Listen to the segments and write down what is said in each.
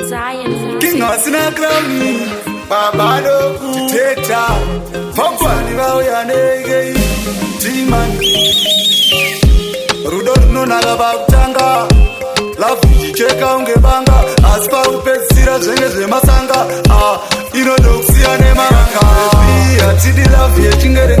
on Zion. King Asina Crown, Babado, Teta, Pompani Vaoyanege, Timan, Rudolf Nonagabanga, Love Cheka Ungebanga, Aspa Upesira Zenge Masanga, Inodoxia Nemanga, Tidi Love Yechingere,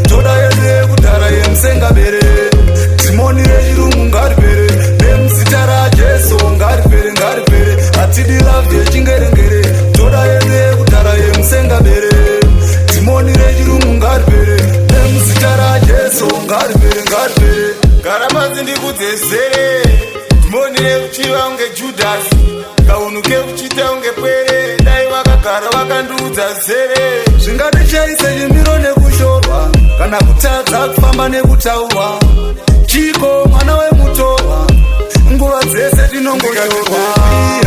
Toda Yede, Utara Yemsenga Bere, Timoni Regirum Garbere, Dem Sitara Jeso Garbere, Garbere, Atidi Love Yechingere, Toda Yede, Utara Yemsenga Bere, Timoni Regirum Garbere, Dem Sitara Jeso Garbere, Garbere, Garamazindi Gutesere, Timoni Uchiwa Unge Judas, Kaunuke Uchita Unge Pere, Daiwaka Karawaka Nduza Zere, Zingade Chaise Jimiro Nebushorwa, Kana Kutata Kufamba Nebutawa, Chiko mwana we mutowa, Nguwa zese tinongoyorwa,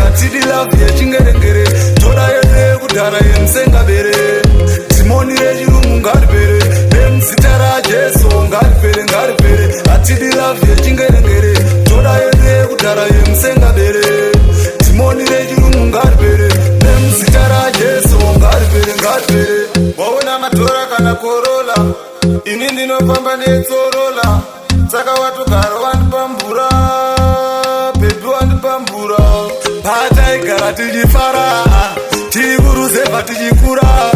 Atidi Love Yechingere, Toda Yede Kudara Yemsenga Bere, Timoni Regirum Garbere, Dem Sitara Jeso Garbere, Garbere, Atidi Love Yechingere, Toda Yede Kudara Yemsenga Bere, Timoni Regirum Garbere, Dem Sitara Jeso Garbere, Garbere. Waona matora kana Corolla, ini ndinofamba netsorola, saka watu garo vandipambura, pedu vandipambura. Pata igara tichifara, tiburuzeva tichikura,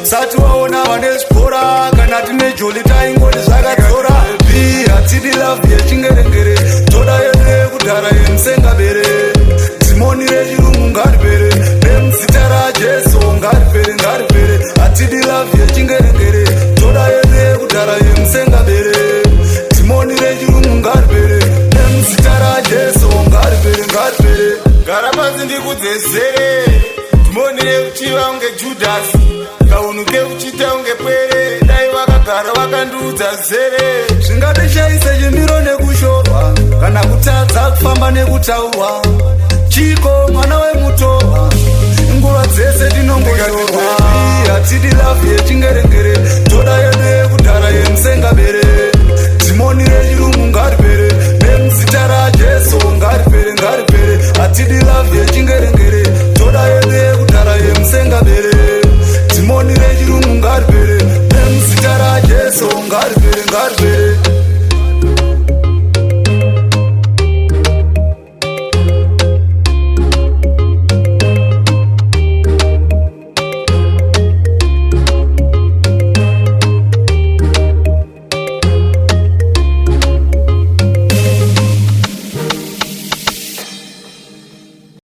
sati waona vane zvikora, kana tine joli taingoni zvakadzora. Atidi Love Yechingere, Toda Yede Kudara Yemsenga Bere, Timoni Regirum Garbere, Dem Sitara Jeso Garbere, Garbere, Atidi Love Yechingere, Toda Yede Kudara Yemsenga Bere, Timoni Regirum Garbere, Dem Sitara Jeso Garbere, Garbere. Garamazindi Kudzesere, Timoni Uchiwa Unge Judas, Kaunuke Uchita Unge Pere, Daiwaka Karawaka Nduza Zere, Zvingade Chaise Jimiro Nekushorwa, Kana Kutadza Kufamba Nekutaurwa, Chiko mwana we mutowa, Nguva dzese tinongoyorwa, Atidi Love Yechingere, Toda Yede Kudara Yemsenga Bere, Timoni Regirum Garbere, Dem Sitara Jeso Garbere, Garbere, Atidi Love Yechingere, Toda Yede Kudara Yemsenga Bere, Timoni Regirum Garbere, Dem Sitara Jeso Garbere, Garbere.